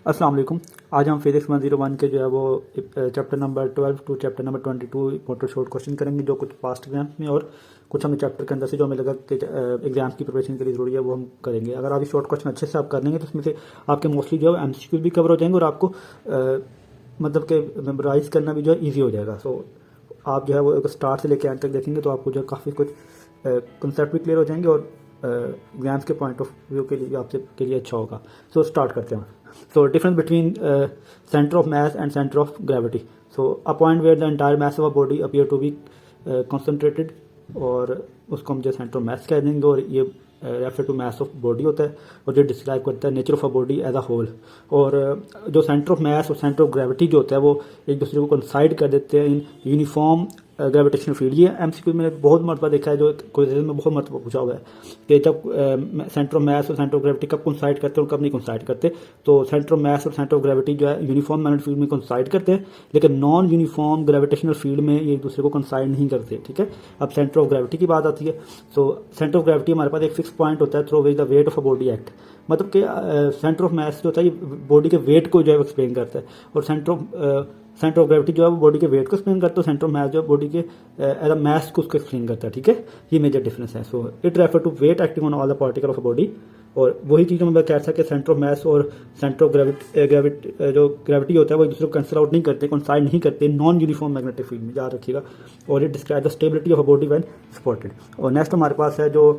अस्सलाम वालेकुम। आज हम फिजिक्स 101 के जो है वो chapter number 12 to chapter number 22 मोटर शॉर्ट क्वेश्चन करेंगे, जो कुछ पास्ट एग्जाम्स में और कुछ हमें चैप्टर के अंदर से जो हमें लगा कि एग्जाम्स की प्रिपरेशन के लिए ज़रूरी है वो हम करेंगे। अगर आप ये शॉर्ट क्वेश्चन अच्छे से आप कर लेंगे तो उसमें से आपके मोस्टली जो है एमसीक्यू भी कवर हो जाएंगे और आपको मतलब कि मेमोराइज करना भी जो है ईजी हो जाएगा। सो आप जो है वो स्टार्ट से लेकर एंड तक देखेंगे तो आपको जो है काफ़ी कुछ कंसेप्ट भी क्लियर हो जाएंगे और एग्जाम्स के पॉइंट ऑफ व्यू के लिए आपसे के लिए अच्छा होगा। सो स्टार्ट करते हैं। So difference between center of mass and center of gravity. So a point where the entire mass of a body appear to be concentrated, और उसको हम जो सेंटर ऑफ मास कह देंगे, और ये refer to mass of body होता है और जो डिस्क्राइब करता है nature of a body as a whole. और जो सेंटर ऑफ मास और सेंटर ऑफ ग्रेविटी जो होता है वो एक दूसरे को कंसाइड कर देते हैं इन यूनिफॉर्म ग्रेविटेशनल फील्ड। ये एमसीक्यू मैंने बहुत मरतबा देखा है, जो क्वेश्चन में बहुत मरतबा पूछा हुआ है कि जब सेंटर ऑफ मास और सेंटर ऑफ ग्रेविटी कब कंसाइड करते हैं और कब नहीं कंसाइड करते। तो सेंटर ऑफ मास और सेंटर ऑफ ग्रेविटी जो है यूनिफॉर्म मैग्नेटिक फील्ड में कंसाइड करते हैं, लेकिन नॉन यूनिफॉर्म ग्रेविटेशनल फील्ड में ये एक दूसरे को कंसाइड नहीं करते। ठीक है, अब सेंटर ऑफ ग्रेविटी की बात आती है। सो सेंटर ऑफ ग्रेविटी हमारे पास एक फिक्स पॉइंट होता है through which the weight of a body act. मतलब कि सेंटर ऑफ मास जो होता है ये बॉडी के वेट को जो है एक्सप्लेन करता है, और सेंटर ऑफ ग्रेविटी जो है वो बॉडी के वेट को एक्सप्लेन करता है, सेंटर ऑफ मास जो है बॉडी के एज अ मास को उसको एक्सप्लेन करता है। ठीक है, ये मेजर डिफरेंस है। So it refer to weight acting on all the particle of body. और वही चीज़ मैं कह सकता कि सेंटर ऑफ मास और सेंटर ऑफ ग्रेविटी जो ग्रेविटी होता है वो एक दूसरे को कैंसिल आउट नहीं करते, कंसाइड नहीं करते नॉन यूनिफॉर्म मैग्नेटिक फील्ड में, याद रखिएगा। और it describe the stability of a body when supported. और नेक्स्ट हमारे पास है जो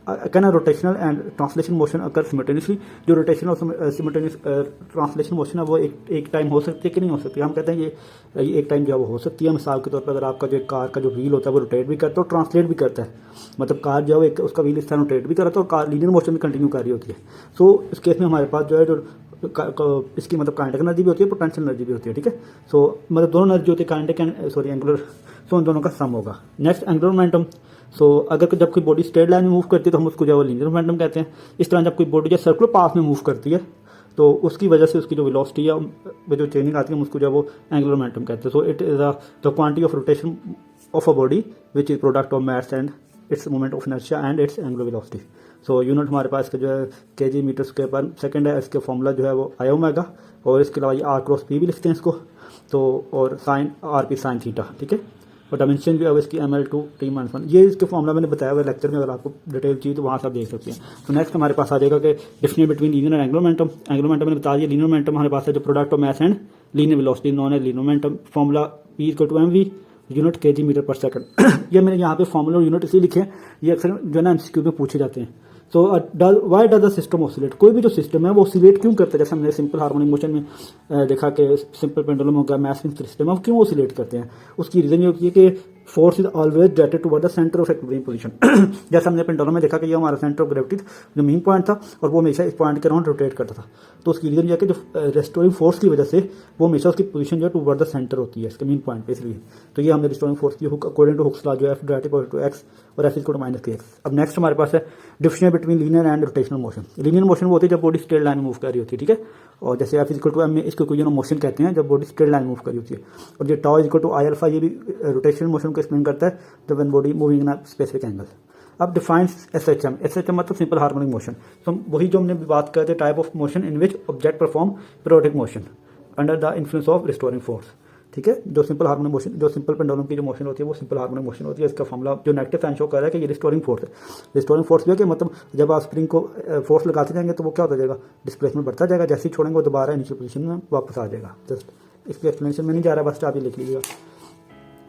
कहना rotational and translation motion occur simultaneously. जो रोटेशन और सिमल्टेनियस ट्रांसलेशन मोशन है वो एक टाइम हो सकती है कि नहीं हो सकती। हम कहते हैं ये एक टाइम जो है वो हो सकती है। मिसाल के तौर पर अगर आपका जो कार का जो व्हील होता है वो रोटेट भी करता है और ट्रांसलेट भी करता है, मतलब कार जो है एक उसका व्हील इस तरह रोटेट भी कर रहा है और कार लीनियर मोशन में कंटिन्यू कर रही होती है। सो इस केस में हमारे पास जो है जो इसकी मतलब काइनेटिक एनर्जी भी होती है, पोटेंशियल एनर्जी भी होती है। ठीक है, सो मतलब दोनों एनर्जी होती है, काइनेटिक एंड एंगुलर। सो उन दोनों का सम होगा। Next angular momentum. सो अगर जब कोई बॉडी स्ट्रेट लाइन में मूव करती है तो हम उसको जो है लीनियर मोमेंटम कहते हैं। इस तरह जब कोई बॉडी जो सर्कुलर पाथ में मूव करती है तो उसकी वजह से उसकी जो वेलोसिटी है वो जो चेंजिंग आती है हम उसको जो है वो एंगुलर मोमेंटम कहते हैं। सो it is the quantity of rotation of a body which is product of mass and its moment of inertia and it's angular velocity. So unit हमारे पास का जो है केजी मीटर स्क्वायर पर सेकंड है। इसके formula जो है वो आई ओमेगा, और इसके अलावा ये आर क्रॉस पी भी लिखते हैं इसको, तो और sine R P sine theta. ठीक है, और डायमेंशन भी है इसकी ml/t-1। ये इसके फॉर्मूला मैंने बताया हुआ लेक्चर में, अगर आपको डिटेल चाहिए तो वहाँ से आप देख सकते हैं। तो नेक्स्ट हमारे पास आ जाएगा कि difference between linear and angular momentum. Angular momentum मैंने बता दिया। लीनियर मोमेंटम हमारे पास है जो product of mass and linear velocity known as linear momentum. Formula P=mv unit kg metre per second. ये मैंने यहाँ पे फॉर्मूला और यूनिट इसलिए लिखे हैं, ये अक्सर जो है ना एमसीक्यू में पूछे जाते हैं। So why does the system oscillate. कोई भी जो सिस्टम है वो ऑसिलेट क्यों करता है। जैसे हमने सिंपल हार्मोनिक मोशन में देखा कि सिंपल पेंडुलम हो गया, मैस सिस्टम है, क्यों ऑसिलेट करते हैं। उसकी रीजन ये होती है कि force is always directed toward the centre of equilibrium position. जैसे हमने पेंडुलम में देखा कि ये हमारा सेंटर ऑफ ग्रेविटी जो मेन पॉइंट था और वो हमेशा इस पॉइंट के अराउंड रोटेट करता था। तो उसकी रीजन यह है कि जो रेस्टोरिंग फोर्स की वजह से वो हमेशा उसकी पोजीशन जो है टुवर्ड द सेंटर होती है, इसके मेन पॉइंट पे। इसलिए तो ये हमने रेस्टोरिंग फोर्स की अकॉर्डिंग टू हुक्स लॉ जो F direct equal to X और F equal to minus K X. अब नेक्स्ट हमारे पास है difference between linear and rotational motion. Linear motion वो होती है जब बॉडी स्ट्रेट लाइन में मूव कर रही होती है। ठीक है, और जैसे एफ इक्वल टू एम में इसको इक्वेशन ऑफ मोशन कहते हैं जब बॉडी स्ट्रेट लाइन में मूव कर रही होती है। और ये tau equal to I alpha, ये भी रोटेशनल मोशन को एक्सप्लेन करता है जब one body moving in a specific angle. अब डिफाइंस एसएचएम। एसएचएम मतलब सिंपल हार्मोनिक मोशन। तो वही जो हमने बात करते type of motion in which object perform periodic motion under the influence of restoring force. ठीक है, जो सिंपल हार्मोनिक मोशन, जो सिंपल पेंडुलम की जो मोशन होती है वो सिंपल हार्मोनिक मोशन होती है। इसका फॉर्मूला जो नेगेटिव साइन शो कर रहा है कि ये रिस्टोरिंग फोर्स है। रिस्टोरिंग फोर्स भी है कि मतलब जब आप स्प्रिंग को फोर्स लगाते जाएंगे तो वो क्या होता जाएगा, डिस्प्लेसमेंट बढ़ता जाएगा। जैसे ही छोड़ेंगे वो दोबारा इनिशियल पोजीशन में वापस आ जाएगा। जस्ट इसकी एक्सप्लेनेशन में नहीं जा रहा, बस आप ये लिख लीजिएगा।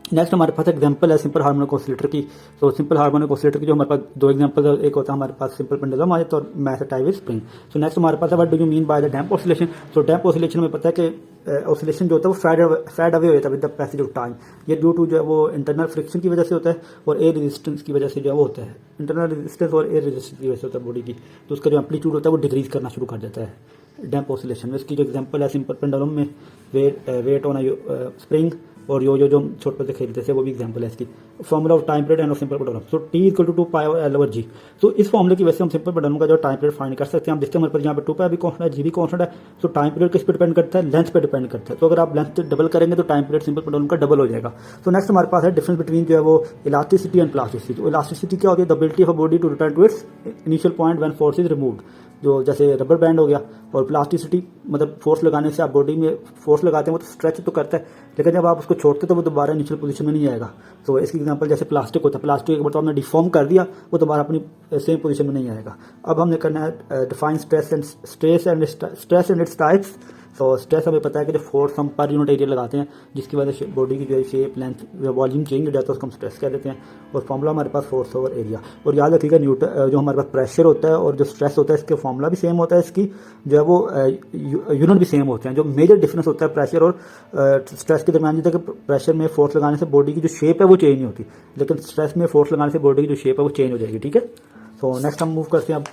नेक्स्ट हमारे पास एग्जांपल है सिंपल हार्मोनिक ऑसिलेटर की। तो सिंपल हार्मोनिक ऑसिलेटर की जो हमारे पास दो एग्जांपल है, एक होता है हमारे पास सिंपल पेंडुलम आ जाता है और मैथ टाइप स्प्रिंग। सो नेक्स्ट हमारे पास है what do you mean by the damp oscillation. So damp oscillation में पता है कि ऑसिलेशन जो होता है वो फेड अवे हो जाता है with the passage of time. ये ड्यू टू जो है वो इंटरनल फ्रिक्शन की वजह से होता है और एयर रेजिस्टेंस की वजह से जो है वो होता है। इंटरनल रेजिस्टेंस और एयर रेजिस्टेंस की वजह से होता है बॉडी की, तो उसका जो एम्पलीट्यूड होता है वो डिक्रीज करना शुरू कर देता है डैम्प ऑसिलेशन में। इसकी जो एग्जांपल है सिंपल पेंडुलम में वेट ऑन अ स्प्रिंग, और यो जो हम छोटे से खेलते थे वो भी एग्जांपल है इसकी। Formula of time period and of simple pendulum. So T equal to 2 pi L over G. तो इस फॉर्मूले की वजह से हम सिंपल पेंडुलम का जो टाइम पीरियड फाइंड कर सकते हैं। हम देखते हैं हमारे पास यहाँ पे 2 पाई भी कॉन्स्टेंट है, जी भी कॉन्स्टेंट है। तो टाइम पीरियड किस पे डिपेंड करता है, लेंथ पे डिपेंड करता है। तो अगर आप लेंथ डबल करेंगे तो टाइम पीरियड सिंपल पेंडुलम का डबल हो जाएगा। तो नेक्स्ट हमारे पास है डिफरेंस बिटवीन जो है वो इलास्टिसिटी एंड प्लास्टिसिटी। तो इलास्टिसिटी क्या होती है, the ability of a body to return to its initial point when force is removed. जो जैसे रबर बैंड हो गया। और प्लास्टिसिटी मतलब फोर्स लगाने से आप बॉडी में फोर्स लगाते हैं वो तो स्ट्रेच तो करता है, लेकिन जब आप उसको छोड़ते तो वो दोबारा इनिशियल पोजीशन में नहीं आएगा। तो इसकी एग्जांपल जैसे प्लास्टिक होता है, प्लास्टिक एक बार तो आपने डिफॉर्म कर दिया वो दोबारा अपनी सेम पोजीशन में नहीं आएगा। अब हमने करना है define stress and its types. तो स्ट्रेस हमें पता है कि जो फोर्स हम पर यूनिट एरिया लगाते हैं जिसकी वजह से बॉडी की जो है शेप लेंथ वॉल्यूम चेंज हो जाता है उसको हम स्ट्रेस कह देते हैं। और फॉर्मूला हमारे पास फोर्स ओवर एरिया। और याद रखिएगा न्यूटन जो हमारे पास प्रेशर होता है और जो स्ट्रेस होता है इसके फॉर्मूला भी सेम होता है, इसकी जो है वो यूनिट भी सेम होते हैं। जो मेजर डिफरेंस होता है प्रेशर और स्ट्रेस के दरमियान जो है कि प्रेशर में फोर्स लगाने से बॉडी की जो शेप है वो चेंज नहीं होती, लेकिन स्ट्रेस में फोर्स लगाने से बॉडी की जो शेप है वो चेंज हो जाएगी। ठीक है, तो नेक्स्ट हम मूव करते हैं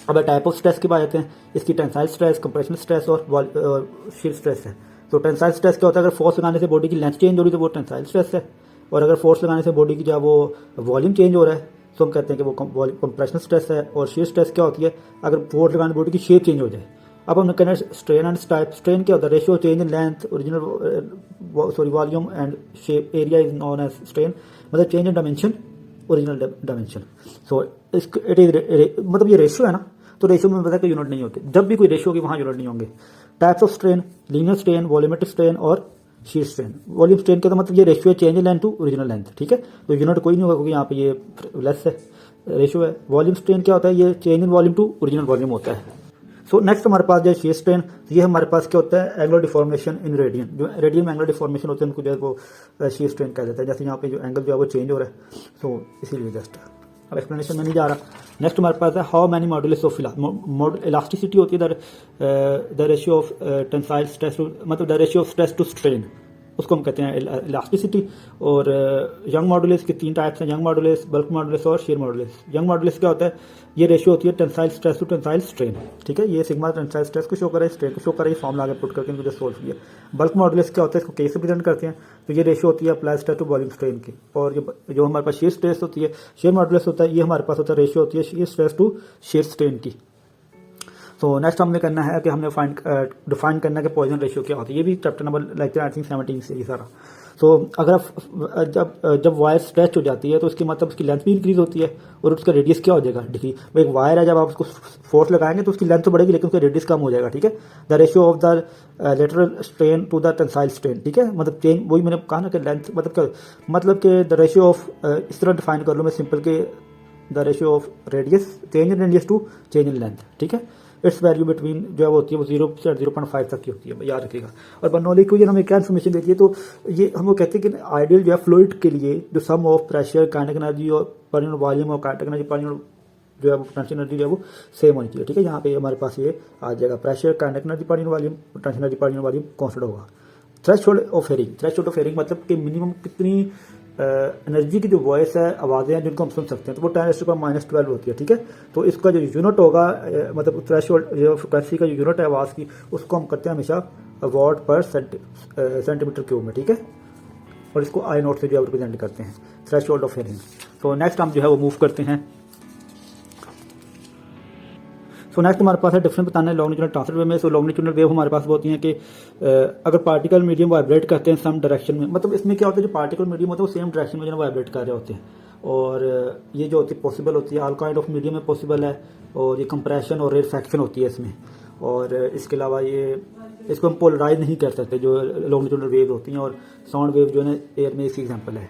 अब टाइप ऑफ स्ट्रेस की बात आते हैं। इसकी टेंसाइल स्ट्रेस, कंप्रेशनल स्ट्रेस और शीयर स्ट्रेस है। तो टेंसाइल स्ट्रेस क्या होता है, अगर फोर्स लगाने से बॉडी की लेंथ चेंज हो रही है तो वो टेंसाइल स्ट्रेस है। और अगर फोर्स लगाने से बॉडी की जो वो वॉल्यूम चेंज हो रहा है तो हम कहते हैं कि वो कंप्रेशनल स्ट्रेस है। और शीयर स्ट्रेस क्या होती है, अगर फोर्स लगाने से बॉडी की शेप चेंज हो जाए। अब हमने कहना है स्ट्रेन एंड टाइप। स्ट्रेन क्या होता है, ratio change in length original volume and shape area is known as strain, मतलब change in dimension original dimension. So it is मतलब ये रेशियो है ना, तो रेशियो में पता है कि यूनिट नहीं होते, जब भी कोई रेशियो होगी वहाँ यूनिट नहीं होंगे। Types of strain, linear strain, volumetric strain और शीयर स्ट्रेन। वॉल्यूम स्ट्रेन का मतलब ये रेशियो है change in length to original length. ठीक है, तो यूनिट कोई नहीं होगा क्योंकि यहाँ पे ये लेस है, रेशियो है। वॉल्यूम स्ट्रेन क्या होता है, ये change in volume to original volume होता है। सो नेक्स्ट हमारे पास जो है शीयर स्ट्रेन, ये हमारे पास क्या होता है, एंगुलर डिफॉर्मेशन इन रेडियन। जो रेडियन में एंगुलर डिफॉर्मेशन होते हैं उनको जो है वो शीयर स्ट्रेन कह देता है। जैसे यहाँ पे जो एंगल जो है वो चेंज हो रहा है, तो इसीलिए जस्ट अब एक्सप्लेनेशन में नहीं जा रहा। नेक्स्ट हमारे पास है how many modulus of elasticity होती है the ratio of tensile stress, मतलब the ratio of stress to strain, उसको हम कहते हैं इलास्टिसिटी। और यंग मॉडुलस के 3 टाइप्स हैं, यंग मॉडुलस, बल्क मॉडुलस और शीयर मॉडुलस। यंग मॉडुलस क्या होता है, ये रेशियो होती है tensile stress to tensile strain. ठीक है, ये सिग्मा टेंसाइल स्ट्रेस को शो कर रहा है, स्ट्रेन को शो कर रहा है, फॉर्मूला आगे पुट करके इनको सोल्व किया। बल्क मॉडुलस क्या होता है, इसको के से प्रेजेंट करते हैं, तो ये रेशियो होती है apply stress to volume strain की। और जो हमारे पास शेयर स्ट्रेस होती है, शेयर मॉडुलस होता है, ये हमारे पास होता है रेशियो होती है shear stress to shear strain की। तो नेक्स्ट हमने करना है कि हमने डिफाइन करना है कि पॉइजन रेशियो क्या होता है। ये भी chapter number lecture I think 17 से ये सारा। तो अगर आप जब वायर स्ट्रेच हो जाती है तो उसकी मतलब उसकी लेंथ भी इंक्रीज होती है और उसका रेडियस क्या हो जाएगा, देखिए एक वायर है, जब आप उसको फोर्स लगाएंगे तो उसकी लेंथ तो बढ़ेगी लेकिन उसका रेडियस कम हो जाएगा। ठीक है, the ratio of the lateral strain to the tensile strain. ठीक है, मतलब चेंज, वही मैंने कहा ना कि लेंथ मतलब क्या, मतलब कि द रेशियो ऑफ इस तरह डिफाइन कर लो मैं सिंपल के the ratio of radius, change in radius to change in length. ठीक है, इट्स वैल्यू बिटवीन जो है वो होती है वो 0 से 0.5 तक की होती है, याद रखिएगा। और बर्नौली की हमें क्या इन्फॉर्मेशन देती है, तो ये हम लोग कहते हैं कि आइडियल जो है फ्लूइड के लिए जो सम ऑफ प्रेशर, काइनेटिक एनर्जी और पर यूनिट वॉल्यूम और काइनेटिक एनर्जी पर यूनिट जो है वो पोटेंशियल एनर्जी जो है वो सेम होनी चाहिए। ठीक है, यहाँ पे हमारे पास ये आ जाएगा, pressure, kinetic energy per unit volume, potential energy per unit volume constant होगा। Threshold of hearing, threshold of hearing मतलब कि मिनिमम कितनी एनर्जी की जो वॉइस है, आवाज़ें हैं जिनको हम सुन सकते हैं, तो वो 10⁻⁻12 होती है। ठीक है, तो इसका जो यूनिट होगा मतलब थ्रेशोल्ड जो फ्रिक्वेंसी का जो यूनिट है आवाज़ की, उसको हम करते हैं हमेशा वॉट पर सेंटीमीटर क्यूब में। ठीक है, और इसको आई नोट से जो है रिप्रेजेंट करते हैं, थ्रेशोल्ड ऑफ हेरिंग। तो नेक्स्ट हम जो है वो मूव करते हैं। सो नेक्स्ट हमारे पास है डिफरेंस बताना है लॉन्गिट्यूडनल ट्रांसफर वेव में। सो लॉन्गिट्यूडनल वेव हमारे पास होती हैं कि अगर पार्टिकल मीडियम वाइब्रेट करते हैं सम डायरेक्शन में, मतलब इसमें क्या होता है, जो पार्टिकल मीडियम होता है वो सेम डायरेक्शन में जो वाइब्रेट कर रहे होते हैं। और ये जो होती है पॉसिबल होती है, ऑल काइंड ऑफ मीडियम में पॉसिबल है। और ये कंप्रेशन और रेरफैक्शन होती है इसमें। और इसके अलावा ये इसको हम पोलराइज नहीं कर सकते जो लॉन्गिट्यूडनल वेव होती हैं। और साउंड वेव जो है ना एयर में इसकी एग्जाम्पल है।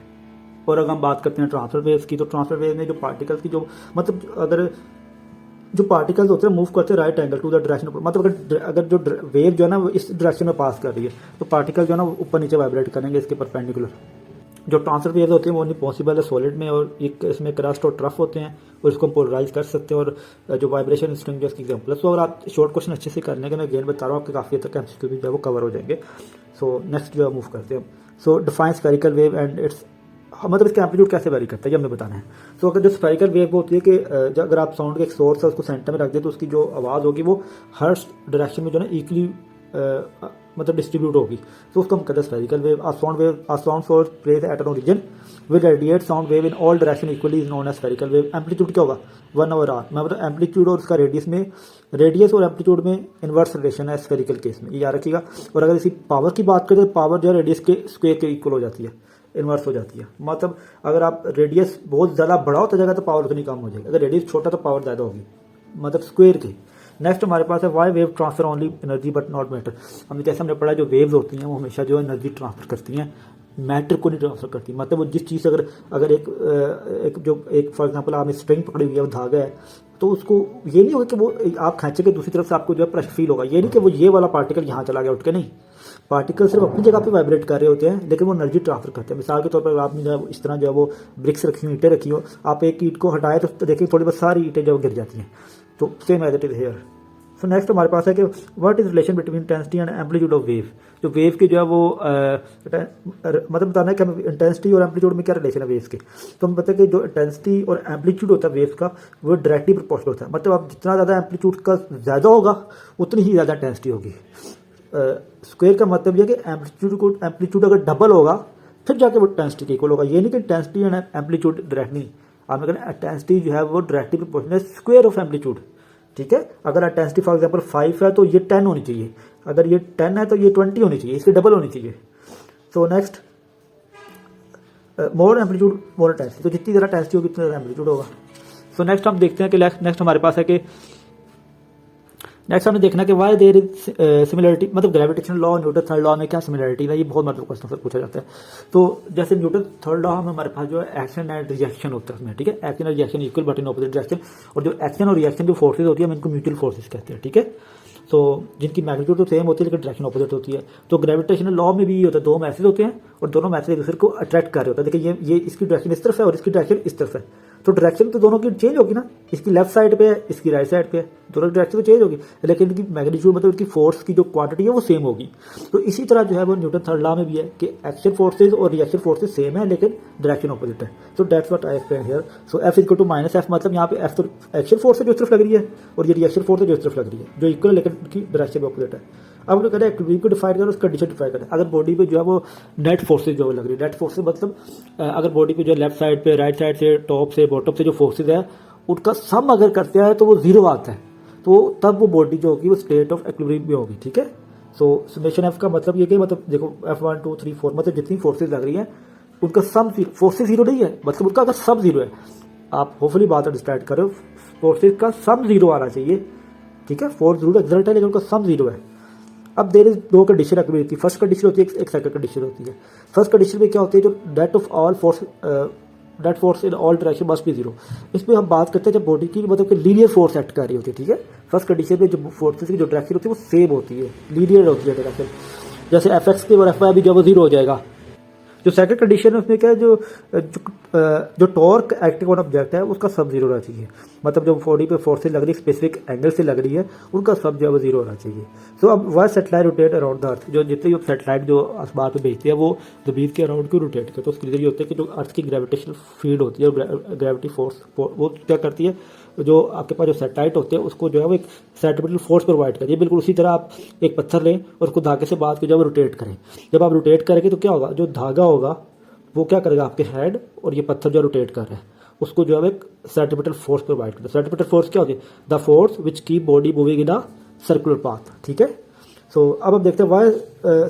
और अगर हम बात करते हैं ट्रांसफर वेव्स की, तो ट्रांसफर वेव में जो पार्टिकल्स की जो मतलब अगर जो पार्टिकल्स होते हैं मूव करते हैं right angle to the direction, मतलब अगर जो वेव जो है ना वो इस डायरेक्शन में पास कर रही है तो पार्टिकल जो है ना ऊपर नीचे वाइब्रेट करेंगे इसके परपेंडिकुलर। जो ट्रांसफर वेव होते हैं वो नहीं पॉसिबल है सॉलिड में, और एक इसमें क्रस्ट और ट्रफ होते हैं और इसको हम पोलराइज कर सकते हैं। और जो वाइब्रेशन स्ट्रिंग जो इसकी एग्जाम्पल है। सो अगर आप शॉर्ट क्वेश्चन अच्छे से करने के मैं गेन बता रहा हूँ आपके काफ़ी हद तक एमसीक्यू भी जो है वो कवर हो जाएंगे। सो नेक्स्ट जो है मूव करते हैं। सो define spherical wave and it's, मतलब इसका एम्पलीट्यूड कैसे वेरी करता है ये हमने बताना है। तो अगर जो स्फेरिकल वेव होती है कि अगर आप साउंड के एक सोर्स है उसको सेंटर में रख दें तो उसकी जो आवाज़ होगी वो हर डायरेक्शन में जो है ना इक्वली मतलब डिस्ट्रीब्यूट होगी, तो उसको हम कहते हैं spherical wave. A sound source place at an origin will radiate sound wave in all direction equally is known as spherical wave. Amplitude क्या होगा 1/r, मतलब एम्पलीट्यूड और उसका रेडियस में, रेडियस और एम्पलीट्यूड में इन्वर्स रिलेशन है स्फेरिकल केस में, ये याद रखिएगा। और अगर इसी पावर की बात करें तो पावर जो है रेडियस के स्क्वायर के इक्वल हो जाती है, इन्वर्स हो जाती है। मतलब अगर आप रेडियस बहुत ज़्यादा बड़ा होता जाएगा तो पावर उतनी कम हो जाएगी, अगर रेडियस छोटा तो पावर ज़्यादा होगी, मतलब स्क्वायर की। नेक्स्ट हमारे पास है why wave transfer only energy but not matter. हमने जैसे हमने पढ़ा जो वेव्स होती हैं वो हमेशा जो है एनर्जी ट्रांसफर करती हैं, मैटर को नहीं ट्रांसफर करती। मतलब वो जिस चीज़ अगर अगर एक फॉर एग्जांपल आपने स्ट्रिंग पकड़ी हुई है, वो धागा है, तो उसको ये नहीं होगा कि वो आप खींचेंगे दूसरी तरफ से आपको जो है प्रेशर फील होगा। ये नहीं कि वो ये वाला पार्टिकल यहाँ चला गया उठ के, नहीं, पार्टिकल सिर्फ अपनी जगह पे वाइब्रेट कर रहे होते हैं लेकिन वो एनर्जी ट्रांसफर करते हैं। मिसाल के तौर पर आपने जो इस तरह जो है वो ब्रिक्स रखी हुई, ईंटें रखी हो, आप एक ईंट को हटाए तो देखिए थोड़ी बहुत सारी ईंटें जो गिर जाती हैं। तो same as it is here. So next हमारे पास है कि what is relation between intensity and amplitude of wave. जो वेव के जो है वो मतलब बताना है कि हमें इंटेंसिटी और एम्पलीट्यूड में क्या रिलेशन है वेव्स के। तो हम बताएं कि जो इंटेंसिटी और एम्पलीट्यूड होता है वेव्स का वो डायरेक्टली प्रोपोर्शनल होता है। मतलब आप जितना ज़्यादा एम्पलीट्यूड का ज़्यादा होगा उतनी ही ज़्यादा इंटेंसिटी होगी। स्क्वायर का मतलब यह कि एम्पलीट्यूड अगर डबल होगा फिर जाके वो इंटेंसिटी के इक्वल होगा। ये नहीं कि इंटेंसिटी एंड एम्पलीट्यूड डायरेक्ट नहीं, आपने कहना इंटेंसिटी जो है वो डायरेक्टली प्रोपोर्शनल है स्क्वायर ऑफ एम्पलीट्यूड। ठीक है, अगर इंटेंसिटी फॉर एग्जांपल 5 है तो ये 10 होनी चाहिए, अगर ये 10 है तो ये 20 होनी चाहिए, इसके डबल होनी चाहिए। सो नेक्स्ट मोर एम्पलीट्यूड मोर इंटेंसिटी, तो जितनी ज़्यादा इंटेंसिटी होगी उतना ज़्यादा एम्पलीट्यूड होगा। सो नेक्स्ट हम देखते हैं कि नेक्स्ट हमारे पास है कि नेक्स्ट हमने देखना कि वाई देयर इज सिमिलरिटी, मतलब gravitational law Newton third law में क्या सिमिलरिटी है, ये बहुत मतलब क्वेश्चन से पूछा जाता है। तो जैसे न्यूटन थर्ड लॉ में हमारे पास जो है एक्शन एंड रिएक्शन होता है उसमें, ठीक है, action and reaction equal but in opposite direction. और जो एक्शन और रिएक्शन जो फोर्सेज होती है हम इनको म्यूचुअल फोर्सेज कहते हैं, ठीक है। तो जिनकी मैग्नीट्यूड तो सेम होती है लेकिन डायरेक्शन ऑपोजिट होती है। तो ग्रेविटेशनल लॉ में भी ये होता है, दो मैसेज होते हैं और दोनों मैसेज एक दूसरे को अट्रैक्ट कर रहे होते हैं। देखिए ये इसकी डायरेक्शन इस तरफ है और इसकी डायरेक्शन इस तरफ है, तो डायरेक्शन तो दोनों की चेंज होगी ना, इसकी लेफ्ट साइड पे है इसकी राइट साइड पे है, दोनों की डायरेक्शन तो चेंज होगी लेकिन इनकी मैग्नीट्यूड मतलब इनकी फोर्स की जो क्वांटिटी है वो सेम होगी। तो इसी तरह जो है वो न्यूटन थर्ड लॉ में भी है कि एक्शन फोर्सेज और रिएक्शन फोर्सेज सेम है लेकिन डायरेक्शन ऑपोजिट है। तो that's what I explain here. So F equal to minus F, मतलब यहाँ पे एफ तो एक्शन फोर्स है जो इस तरफ लग रही है और ये रिएक्शन फोर्स है जो इस तरफ लग रही है, जो इक्वल है लेकिन उनकी डायरेक्शन ऑपोजिट है। अब जो कहते हैं को डिफाइन करो, उसका कंडीशन डिफाइन करें। अगर बॉडी पे जो है वो नेट फोर्सेज जो लग रही है, नेट फोर्सेज मतलब अगर बॉडी पे जो लेफ्ट साइड पे राइट साइड से टॉप से बॉटम से जो फोर्सेज है उनका सम अगर करते हैं तो वो जीरो आता है, तो तब वो बॉडी जो होगी वो स्टेट ऑफ इक्विलिब्रियम में होगी, ठीक है। सो समेशन एफ का मतलब ये कि मतलब देखो F1 2 3 4 मतलब जितनी फोर्सेज लग रही है उनका सम फोर्सेज जीरो नहीं है, मतलब उनका अगर सम जीरो है, आप होपफुली बात अंडरस्टैंड करो, फोर्सेज का सम जीरो आना चाहिए, ठीक है। फोर्स जरूर एक्सर्ट है लेकिन उनका सम जीरो है। अब देर इज दो कंडीशन रखनी होती है, फर्स्ट कंडीशन होती है एक सेकंड कंडीशन होती है। फर्स्ट कंडीशन में क्या होती है, जो net of all force net force in all direction must be zero. इसमें हम बात करते हैं जब बॉडी की मतलब कि लीनियर फोर्स एक्ट कर रही होती है, ठीक है। फर्स्ट कंडीशन में जो फोर्सेस की जो डायरेक्शन होती है वो सेम होती है, लीनियर होती है डायरेक्शन, जैसे एफ एक्स के और एफ वाई भी जो वो जीरो हो जाएगा। जो सेकंड कंडीशन है उसमें क्या है, जो टॉर्क एक्टिंग ऑन ऑब्जेक्ट है उसका सब जीरो होना चाहिए, मतलब जो बॉडी पे फोर्सेज लग रही है स्पेसिफिक एंगल से लग रही है उनका सब जो है वो जीरो होना चाहिए। सो अब वह satellite rotate around the earth, जो जितने जो सेटेलाइट जो आसमान पे भेजती है वो ज़मीन के अराउंड क्यों रोटेट करते हैं, तो उसके लिए ये होता है कि जो अर्थ की ग्रेविटेशनल फील्ड होती है और ग्रेविटी फोर्स वो क्या करती है, जो आपके पास जो सैटेलाइट होते हैं उसको जो है वो एक सेंट्रीपिटल फोर्स प्रोवाइड करिए। बिल्कुल उसी तरह आप एक पत्थर लें और उसको धागे से बांध के जब रोटेट करें, जब आप रोटेट करेंगे तो क्या होगा, जो धागा होगा वो क्या करेगा, आपके हेड और ये पत्थर जो रोटेट कर रहे हैं उसको जो है एक सेंट्रीपिटल फोर्स प्रोवाइड करता है। सेंट्रीपिटल फोर्स क्या होती है, the force which keep body moving in a circular path, ठीक है। सो अब हम देखते हैं why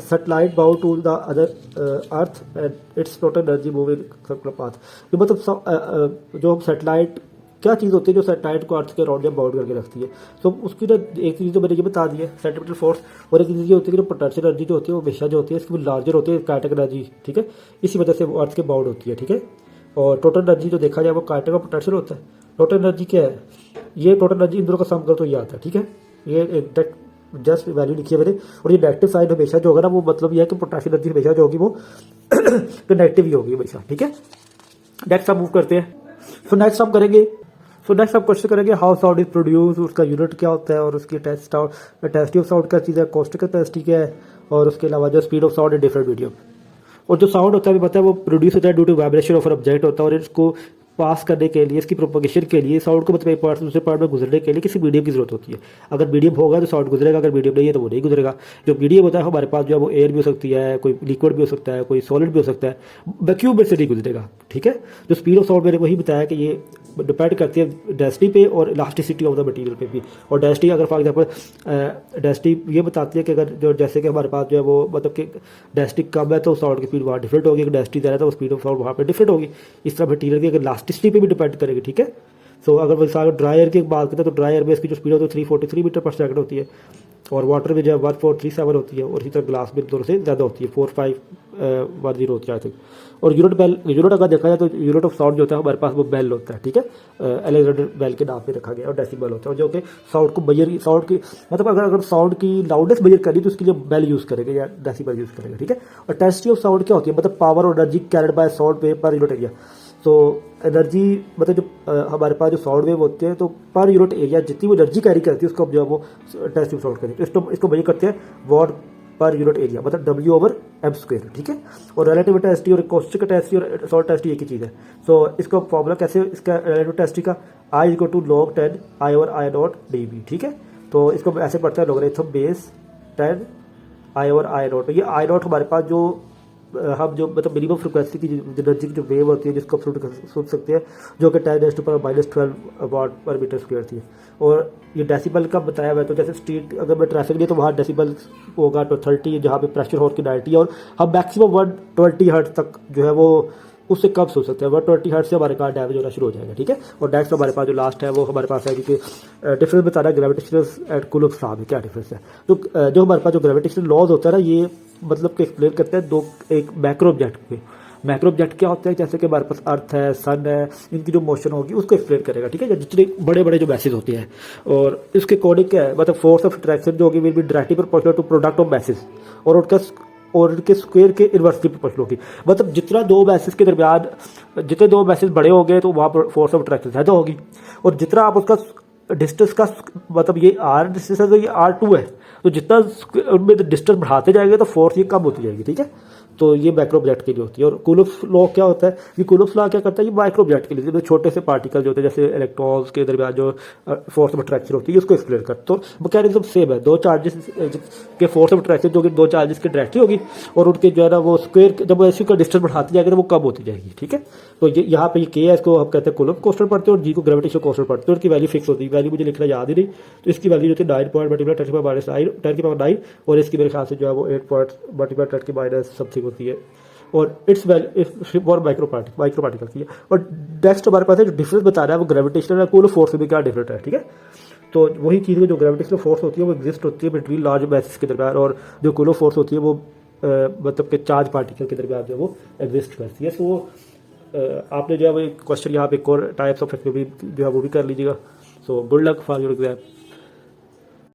satellite bound to the other earth and its total energy moving circular path. तो मतलब जो सैटेलाइट क्या चीज़ होती है जो सैटेलाइट को अर्थ के अराउंड जब बाउंड करके रखती है, तो उसकी ना एक चीज़ तो मैंने ये बता दी है सेंट्रीपिटल फोर्स, और एक चीज़ ये होती है कि जो पोटेंशियल एनर्जी जो होती है वो हमेशा जो होती है इसकी लार्जर होती है काइनेटिक एनर्जी, ठीक है, इसी वजह से वो अर्थ के बाउंड होती है, ठीक है। और टोटल एनर्जी जो देखा जाए वो काइनेटिक और पोटेंशियल होता है। टोटल एनर्जी क्या है, ये टोटल एनर्जी इन दोनों का सम कर तो ये आता है, ठीक है। ये एक जस्ट वैल्यू लिखी है मैंने, और ये नेगेटिव साइड हमेशा जो होगा ना वो मतलब ये है कि पोटेंशियल एनर्जी हमेशा जो होगी वो नेगेटिव ही होगी हमेशा, ठीक है। नेक्स्ट हम मूव करते हैं। सो नेक्स्ट हम क्वेश्चन करेंगे हाउ साउंड इज प्रोड्यूस, उसका यूनिट क्या होता है और उसकी इंटेंसिटी ऑफ साउंड क्या चीज़ है, कॉस्टिक इंटेंसिटी क्या है, और उसके अलावा जो speed of sound in different medium. और जो साउंड होता है पता है वो प्रोड्यूस होता है due to vibration of object होता है, और इसको पास करने के लिए इसकी प्रोपगेशन के लिए साउंड को मतलब एक पार्ट से दूसरे पार्ट में गुजरने के लिए किसी मीडियम की जरूरत होती है। अगर मीडियम होगा तो साउंड गुजरेगा, अगर मीडियम नहीं है तो वो नहीं गुजरेगा। जो मीडियम होता है हमारे पास जो है वो एयर भी हो सकती है, कोई लिक्विड भी हो सकता है, कोई सॉलिड भी हो सकता है, वैक्यूम में से नहीं गुजरेगा, ठीक है। जो स्पीड ऑफ साउंड मैंने वही बताया कि ये डिपेंड करती है डेंसिटी पे और इलास्टिसिटी ऑफ द मटेरियल पे भी। और डेंसिटी अगर फॉर एग्जांपल डेंसिटी ये बताती है कि अगर जो जैसे कि हमारे पास जो है वो मतलब कि डेंसिटी कम है तो साउंड की स्पीड वहाँ डिफरेंट होगी, अगर डेंसिटी ज़्यादा है तो स्पीड ऑफ साउंड वहाँ पे डिफरेंट होगी। इस तरह मटेरियल की अगर इलास्टिसिटी पे भी डिपेंड करेगी, ठीक है। सो अगर वैसा ड्राई एयर की बात करें तो ड्राई एयर बेस की जो स्पीड होती है 343 मीटर पर सेकंड होती है, और वाटर में जो है 1437 होती है, और इसी तरह ग्लास में दोनों से ज़्यादा होती है 4510 होती है आई थिंक। और यूनिट अगर देखा जाए तो यूनिट ऑफ साउंड जो होता है हमारे पास वो बेल होता है, ठीक है, अलेक्जेंडर बेल के नाम पे रखा गया, और डेसिबल होता है, और जो कि साउंड को बजर साउंड की मतलब अगर साउंड की लाउडेस्ट बजर करनी तो उसके लिए बेल यूज़ करेंगे या डेसिबल यूज़ करेंगे, ठीक है। और इंटेंसिटी ऑफ साउंड क्या होती है, मतलब पावर और energy carried by sound wave per unit area. तो एनर्जी मतलब जो हमारे पास जो साउंड वेव होते हैं तो पर यूनिट एरिया जितनी वो एनर्जी कैरी करती है उसको हम जो है वो इंटेंसिटी साउंड करेंगे, तो इसको मेजर करते हैं वॉट पर यूनिट एरिया, मतलब W/m², ठीक है। और रिलेटिव इंटेंसिटी और कॉस्टिक इंटेंसिटी और साउंड इंटेंसिटी एक ही चीज़ है। सो इसका फॉर्मूला कैसे, इसका रिलेटिव इंटेंसिटी का I = log 10 I/I0 dB, ठीक है। तो इसको ऐसे पढ़ते हैं लॉगरिथम बेस 10 I/I0। तो ये I0 हमारे पास जो हम जो मतलब मिनिमम फ्रिक्वेंसी की एनर्जी की जो वेव होती है जिसको आप सुन सकते हैं, जो कि 10⁻⁻12 वाट पर मीटर स्क्वायर थी। और ये डेसिबल का बताया हुआ है, तो जैसे स्ट्रीट अगर मैं ट्रैफिक लिए तो वहाँ डेसिबल होगा तो 30, जहाँ पे प्रेशर हो उसकी 90, और हम मैक्सिमम 120 हर्ट्ज तक जो है वो उससे कम सोच सकते हैं। 120 हर्ट्ज से हमारे कार डैमेज होना शुरू हो जाएगा, ठीक है। और नेक्स्ट हमारे पास जो लास्ट है वो हमारे पास है कि डिफरेंस बता रहा है ग्रेविटेशनल एंड कूलम्ब्स लॉ में क्या डिफरेंस है। तो जो हमारे पास जो ग्रेविटेशनल लॉज होता है ना, ये मतलब कि एक्सप्लेन करते हैं एक मैक्रो ऑब्जेक्ट पे। मैक्रो ऑब्जेक्ट क्या होता है, जैसे कि हमारे पास अर्थ है, सन है, इनकी जो मोशन होगी उसको एक्सप्लेन करेगा, ठीक है, जितने बड़े बड़े जो मैसेज होते हैं। और इसके अकॉर्डिंग क्या है, मतलब फोर्स ऑफ अट्रैक्शन जो होगी will be directly proportional to product of masses और उनके स्क्वायर के इन्वर्सली प्रोपोर्शनल होगी। मतलब जितना दो मैसेज के दरमियान जितने दो मैसेज बड़े हो गए तो वहाँ पर फोर्स ऑफ अट्रैक्शन ज़्यादा होगी, और जितना आप उसका डिस्टेंस का मतलब ये R डिस्टेंस है तो ये R2 है, तो जितना उनमें डिस्टेंस बढ़ाते जाएंगे तो फोर्स ये कम होती जाएगी, ठीक है। तो ये मैक्रो ऑब्जेक्ट के लिए होती है। और कूलम्ब्स लॉ क्या होता है, ये कूलम्ब्स लॉ क्या करता है, ये माइक्रो ऑब्जेक्ट के लिए जो छोटे से पार्टिकल जो होते हैं जैसे इलेक्ट्रॉन्स के दरमियान जो फोर्स ऑफ अट्रैक्शन होती है उसको एक्सप्लेन करता है। तो मैकेनिज्म सेम है, दो चार्जेस के फोर्स ऑफ अट्रैक्शन जो कि दो चार्जेस की डायरेक्टली होगी, और उनके जो है ना वो स्क्वायर जब ऐसे का डिस्टेंस बढ़ाती जाएगी तो वो कम होती जाएगी, ठीक है। तो ये यहाँ पे ये के है, इसको हम कहते हैं कूलम्ब कांस्टेंट पढ़ते हैं, और जी को ग्रेविटेशनल कांस्टेंट पढ़ते हैं। उनकी वैल्यू फिक्स होती है, वैल्यू मुझे लिखना याद ही नहीं, तो इसकी वैल्यू जो थी 9.10⁻⁻9 और इसकी मेरे ख्याल से जो है वो 8.10⁻10⁻⁻ समथिंग होती है। और इट्स वैल्यू और माइक्रो पार्टिकल की है। और नेक्स्ट हमारे पास है जो डिफरेंस बता रहा है वो ग्रेविटेशनल और कूलम्ब फोर्स में क्या डिफरेंट है, ठीक है। तो वही चीज़ है, जो ग्रेविटेशनल फोर्स होती है वो एग्जिस्ट होती है बिटवीन लार्ज मैसेज के दरमियान, और जो कूलम्ब फोर्स होती है वो मतलब कि चार्ज पार्टिकल के दरमियान जो वो एग्जिस्ट करती है। सो आपने जो है वो क्वेश्चन यहाँ पे एक और टाइप्स ऑफ एक्टिविटी जो है वो भी कर लीजिएगा। So good luck for your exam.